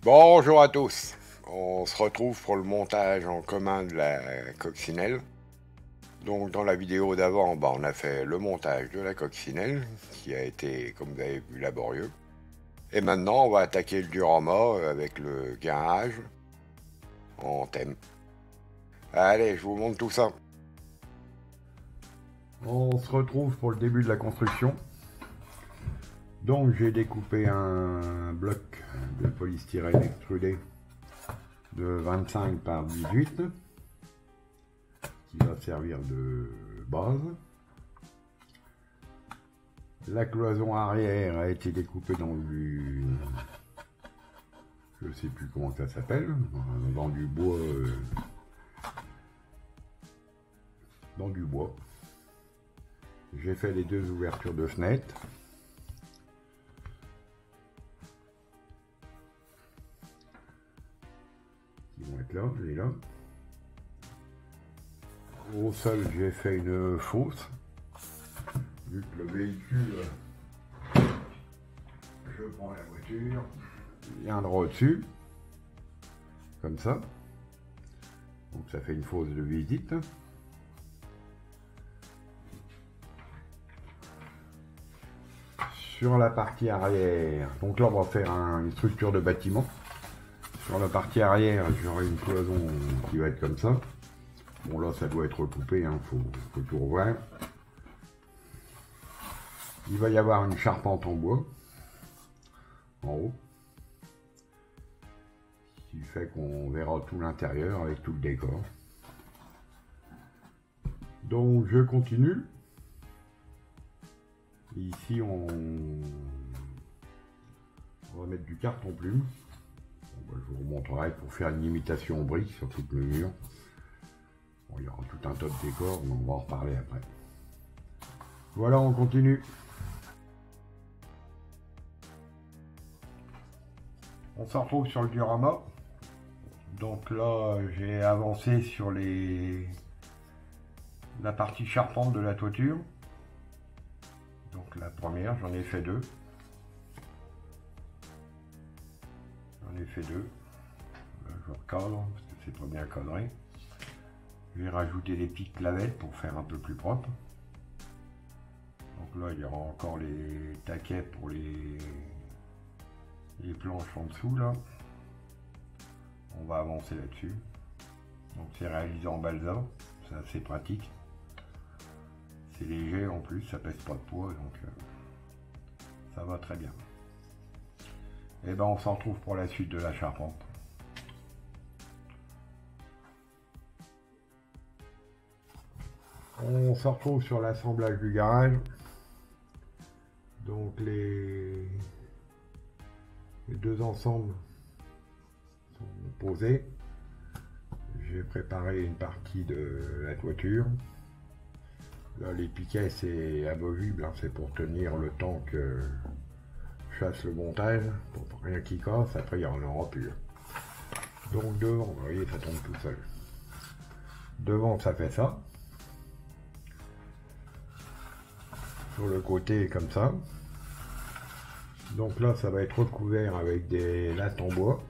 Bonjour à tous. On se retrouve pour le montage en commun de la coccinelle. Donc dans la vidéo d'avant, on a fait le montage de la coccinelle, qui a été, comme vous avez vu, laborieux. Et maintenant, on va attaquer le diorama avec le gainage en thème. Allez, je vous montre tout ça. On se retrouve pour le début de la construction. Donc j'ai découpé un bloc de polystyrène extrudé de 25 par 18 qui va servir de base. La cloison arrière a été découpée dans du... je sais plus comment ça s'appelle, dans du bois... dans du bois. J'ai fait les deux ouvertures de fenêtre. Qui vont être là, et là. Au sol, j'ai fait une fosse. Vu que le véhicule, je prends la voiture, viendra au-dessus, comme ça. Donc ça fait une fosse de visite. Sur la partie arrière, donc là on va faire une structure de bâtiment. Sur la partie arrière, j'aurai une cloison qui va être comme ça. Bon là ça doit être recoupé, faut tout revoir. Il va y avoir une charpente en bois, en haut. Ce qui fait qu'on verra tout l'intérieur avec tout le décor. Donc je continue. Ici on va mettre du carton plume. Bon, je vous remontrerai pour faire une imitation brique sur toute le mur. Bon, il y aura tout un tas de décors, mais on va en reparler après. Voilà, on continue. On se retrouve sur le diorama. Donc là, j'ai avancé sur la partie charpente de la toiture. Donc la première, j'en ai fait deux. Là, je recadre parce que c'est pas bien cadré. Je vais rajouter des pics clavettes pour faire un peu plus propre. Donc là, il y aura encore les taquets pour les planches en dessous là. On va avancer là-dessus. Donc c'est réalisé en balsa, c'est assez pratique. C'est léger en plus, ça pèse pas de poids, donc ça va très bien. Et ben on s'en retrouve pour la suite de la charpente. On se retrouve sur l'assemblage du garage. Donc les deux ensembles sont posés. J'ai préparé une partie de la toiture. Là les piquets c'est amovible, hein, c'est pour tenir le temps que je fasse le montage, pour rien qui casse, après il y en aura plus. Donc devant, vous voyez ça tombe tout seul. Devant ça fait ça. Sur le côté comme ça. Donc là ça va être recouvert avec des lattes en bois.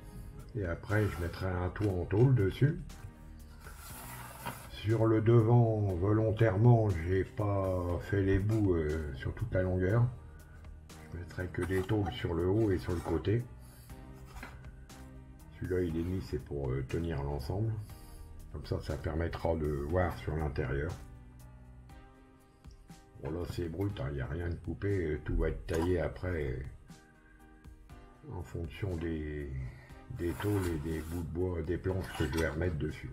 Et après je mettrai un toit en tôle dessus. Sur le devant, volontairement, j'ai pas fait les bouts sur toute la longueur. Je mettrai que des tôles sur le haut et sur le côté. Celui-là il est mis, c'est pour tenir l'ensemble. Comme ça permettra de voir sur l'intérieur. Bon là c'est brut, il n'y a rien de coupé, tout va être taillé après en fonction des tôles et des bouts de bois, des planches que je vais remettre dessus.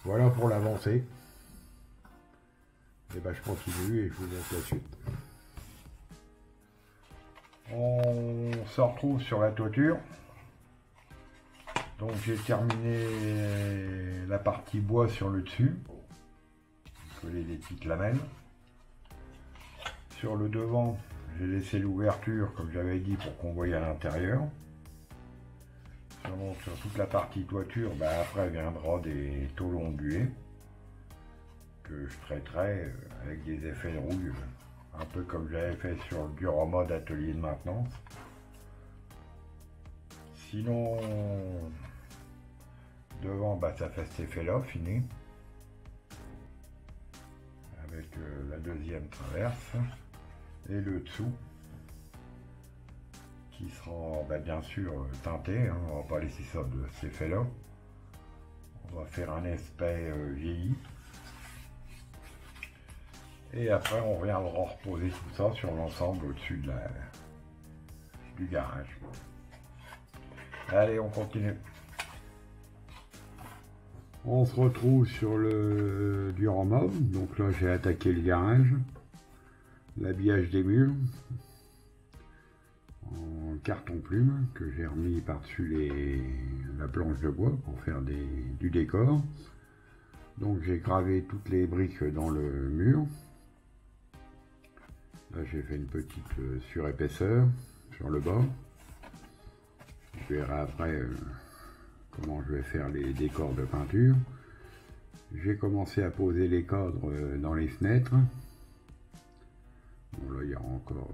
Voilà pour l'avancée. Et ben je continue et je vous montre la suite. On se retrouve sur la toiture. Donc j'ai terminé la partie bois sur le dessus. Coller des petites lamelles. Sur le devant, j'ai laissé l'ouverture comme j'avais dit pour qu'on voie à l'intérieur. Sur toute la partie toiture, après viendra des tôles ondulées que je traiterai avec des effets de rouille, un peu comme j'avais fait sur le diorama d'atelier de maintenance. Sinon, devant, bah, ça fait cet effet-là, fini. Avec la deuxième traverse. Et le dessous, qui sera bah, bien sûr teinté. Hein, on va pas laisser ça de cet effet-là. On va faire un aspect vieilli. Et après, on reviendra reposer tout ça sur l'ensemble au-dessus de du garage. Allez, on continue. On se retrouve sur le Durama. Donc là, j'ai attaqué le garage, l'habillage des murs en carton plume que j'ai remis par-dessus la planche de bois pour faire du décor. Donc j'ai gravé toutes les briques dans le mur. Là, j'ai fait une petite surépaisseur sur le bas. Je verrai après comment je vais faire les décors de peinture. J'ai commencé à poser les cadres dans les fenêtres. Bon, là, il y a encore...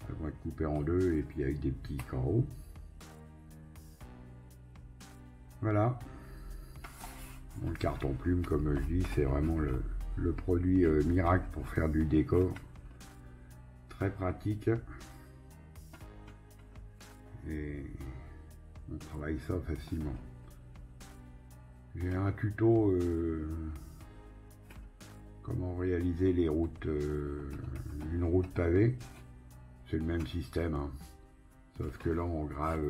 Ça va être coupé en deux et puis avec des petits carreaux. Voilà. Bon, le carton plume, comme je dis, c'est vraiment le produit miracle pour faire du décor. Très pratique. Et on travaille ça facilement. J'ai un tuto comment réaliser les routes, une route pavée. C'est le même système, hein. Sauf que là on grave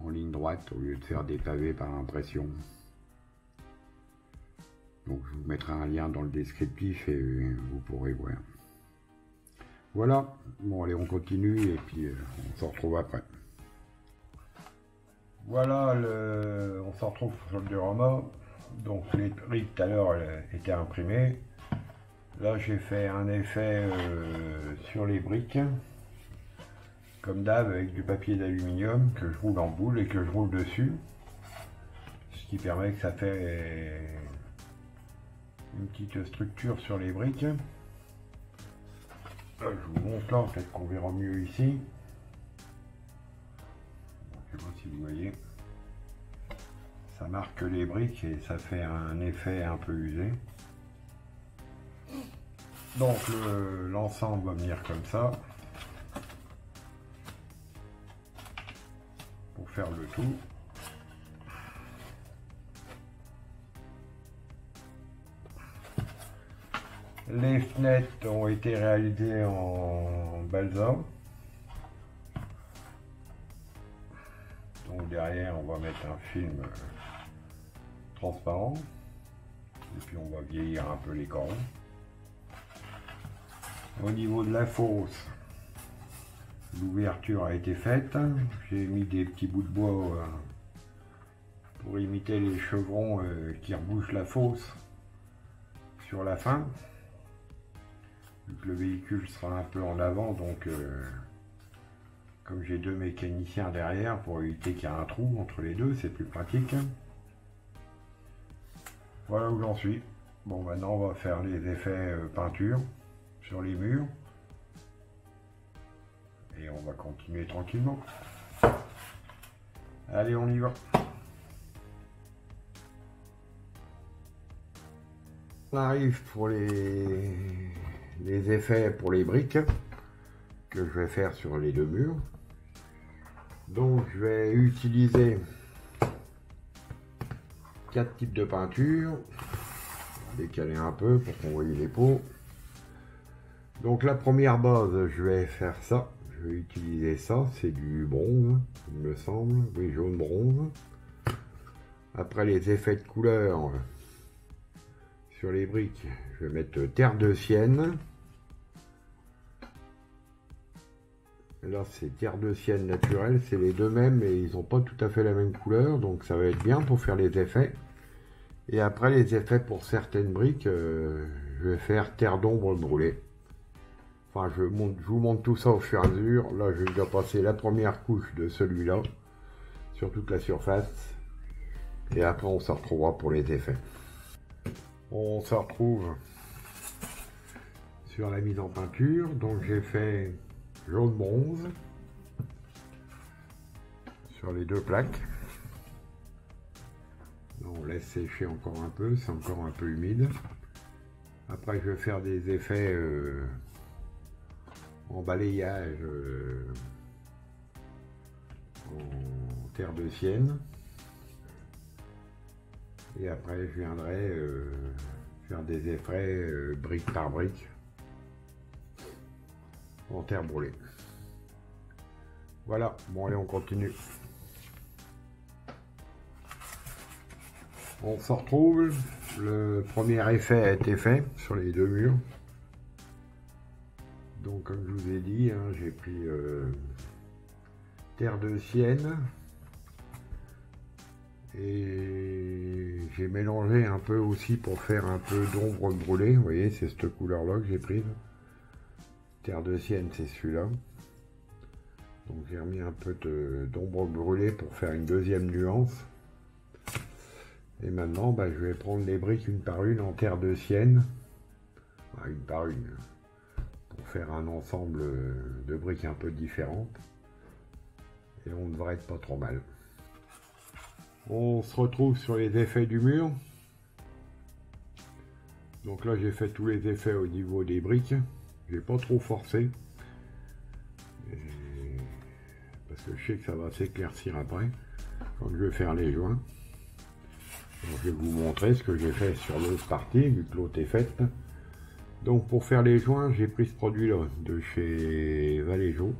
en ligne droite au lieu de faire des pavés par impression. Donc je vous mettrai un lien dans le descriptif et vous pourrez voir. Voilà, bon allez on continue et puis on se retrouve après. Voilà, on se retrouve sur le diorama. Donc les briques tout à l'heure étaient imprimées. Là j'ai fait un effet sur les briques, comme d'hab avec du papier d'aluminium que je roule en boule et que je roule dessus. Ce qui permet que ça fait une petite structure sur les briques. Là, je vous montre là, peut-être qu'on verra mieux ici. Je sais pas si vous voyez. Ça marque les briques et ça fait un effet un peu usé. Donc l'ensemble va venir comme ça. Pour faire le tout. Les fenêtres ont été réalisées en balsa. Donc derrière on va mettre un film transparent. Et puis on va vieillir un peu les corons. Au niveau de la fosse, l'ouverture a été faite. J'ai mis des petits bouts de bois pour imiter les chevrons qui rebouchent la fosse sur la fin. Vu que le véhicule sera un peu en avant, donc comme j'ai deux mécaniciens derrière, pour éviter qu'il y ait un trou entre les deux, c'est plus pratique. Voilà où j'en suis. Bon, maintenant on va faire les effets peinture sur les murs et on va continuer tranquillement. Allez, on y va. On arrive pour les effets pour les briques que je vais faire sur les deux murs. Donc je vais utiliser 4 types de peinture, décaler un peu pour qu'on voie les pots. Donc la première base, je vais faire ça, je vais utiliser ça, c'est du bronze, il me semble, oui, jaune bronze. Après les effets de couleur sur les briques, je vais mettre terre de sienne. Là c'est terre de sienne naturelle, c'est les deux mêmes mais ils n'ont pas tout à fait la même couleur, donc ça va être bien pour faire les effets. Et après les effets pour certaines briques, je vais faire terre d'ombre brûlée. Enfin, je vous montre tout ça au fur et à mesure. Là, je vais déjà passer la première couche de celui-là sur toute la surface. Et après, on se retrouvera pour les effets. On se retrouve sur la mise en peinture. Donc, j'ai fait jaune bronze. sur les deux plaques. On laisse sécher encore un peu, c'est encore un peu humide. Après je vais faire des effets en balayage en terre de sienne. Et après je viendrai faire des effets brique par brique en terre brûlée. Voilà, bon allez on continue. On se retrouve, le premier effet a été fait sur les deux murs. Donc comme je vous ai dit, hein, j'ai pris terre de sienne et j'ai mélangé un peu aussi pour faire un peu d'ombre brûlée. Vous voyez, c'est cette couleur là que j'ai prise. Terre de sienne, c'est celui-là. Donc j'ai remis un peu d'ombre brûlée pour faire une deuxième nuance. Et maintenant, bah, je vais prendre les briques une par une en terre de sienne. Enfin, une par une. Pour faire un ensemble de briques un peu différentes. Et on devrait être pas trop mal. On se retrouve sur les effets du mur. Donc là, j'ai fait tous les effets au niveau des briques. J'ai pas trop forcé. Parce que je sais que ça va s'éclaircir après, quand je vais faire les joints. Donc, je vais vous montrer ce que j'ai fait sur l'autre partie, vu que l'autre est faite. Donc pour faire les joints, j'ai pris ce produit-là de chez Vallejo.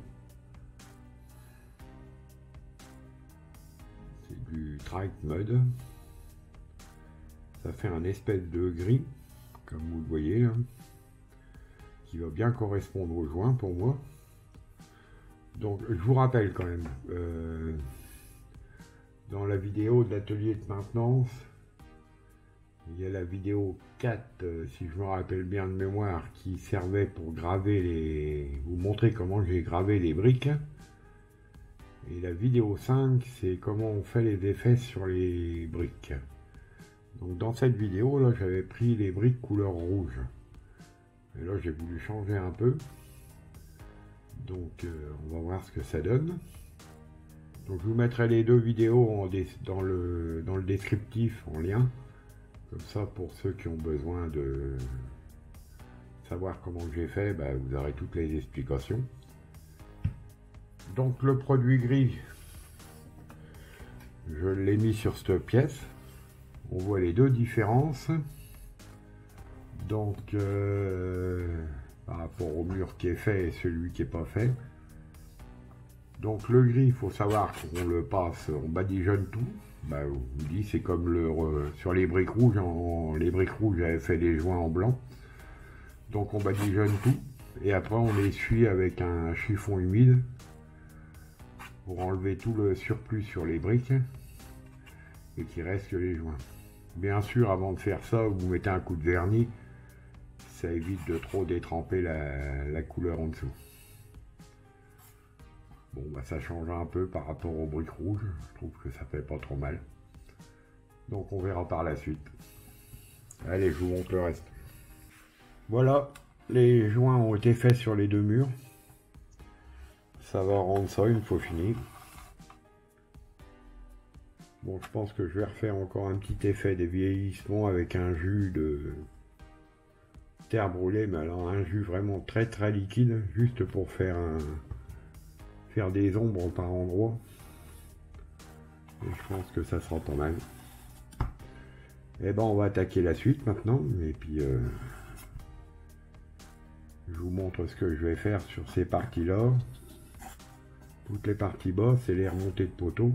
C'est du Trite Mud. Ça fait un espèce de gris, comme vous le voyez, hein, qui va bien correspondre aux joints pour moi. Donc je vous rappelle quand même, dans la vidéo de l'atelier de maintenance, il y a la vidéo 4, si je me rappelle bien de mémoire, qui servait pour graver vous montrer comment j'ai gravé les briques. Et la vidéo 5, c'est comment on fait les effets sur les briques. Donc dans cette vidéo, là, j'avais pris les briques couleur rouge. Et là, j'ai voulu changer un peu. Donc on va voir ce que ça donne. Donc je vous mettrai les deux vidéos dans le descriptif en lien. Comme ça, pour ceux qui ont besoin de savoir comment j'ai fait, bah, vous aurez toutes les explications. Donc le produit gris, je l'ai mis sur cette pièce. On voit les deux différences. Donc par rapport au mur qui est fait et celui qui n'est pas fait. Donc le gris, il faut savoir qu'on le passe, on badigeonne tout. Bah, je vous dis, c'est comme sur les briques rouges. Les briques rouges, j'avais fait des joints en blanc. Donc on badigeonne tout. Et après, on essuie avec un chiffon humide pour enlever tout le surplus sur les briques et qu'il reste que les joints. Bien sûr, avant de faire ça, vous mettez un coup de vernis. Ça évite de trop détremper la couleur en dessous. Bon, bah ça change un peu par rapport aux briques rouges. Je trouve que ça fait pas trop mal. Donc on verra par la suite. Allez, je vous montre le reste. Voilà, les joints ont été faits sur les deux murs. Ça va rendre ça une fois fini. Bon, je pense que je vais refaire encore un petit effet de vieillissement avec un jus de terre brûlée, mais alors un jus vraiment très liquide, juste pour faire des ombres par endroits. Et je pense que ça sera pas mal. Et ben on va attaquer la suite maintenant, et puis je vous montre ce que je vais faire sur ces parties là. Toutes les parties bas, c'est les remontées de poteaux.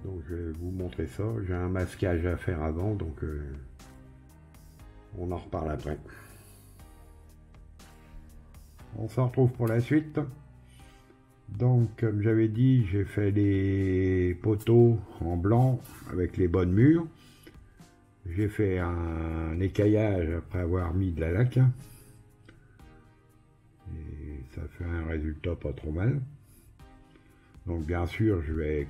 Donc je vais vous montrer ça. J'ai un masquage à faire avant, donc on en reparle après. On se retrouve pour la suite. Donc comme j'avais dit, j'ai fait les poteaux en blanc avec les bonnes murs. J'ai fait un écaillage après avoir mis de la laque. Et ça fait un résultat pas trop mal. Donc bien sûr, je vais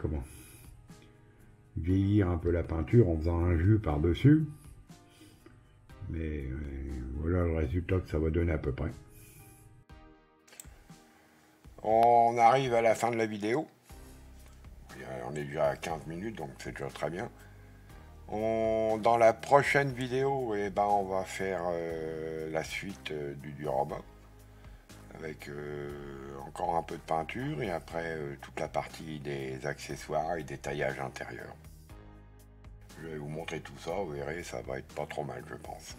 vieillir un peu la peinture en faisant un jus par-dessus. Mais voilà le résultat que ça va donner à peu près. On arrive à la fin de la vidéo. on est déjà à 15 minutes, donc c'est déjà très bien. Dans la prochaine vidéo, eh ben, on va faire la suite du diorama, avec encore un peu de peinture, et après toute la partie des accessoires et des taillages intérieurs. Je vais vous montrer tout ça, vous verrez, ça va être pas trop mal, je pense.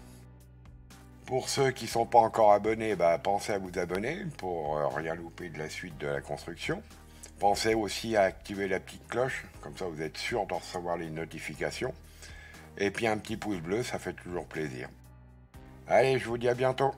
Pour ceux qui ne sont pas encore abonnés, bah, pensez à vous abonner pour rien louper de la suite de la construction. Pensez aussi à activer la petite cloche, comme ça vous êtes sûr de recevoir les notifications. Et puis un petit pouce bleu, ça fait toujours plaisir. Allez, je vous dis à bientôt.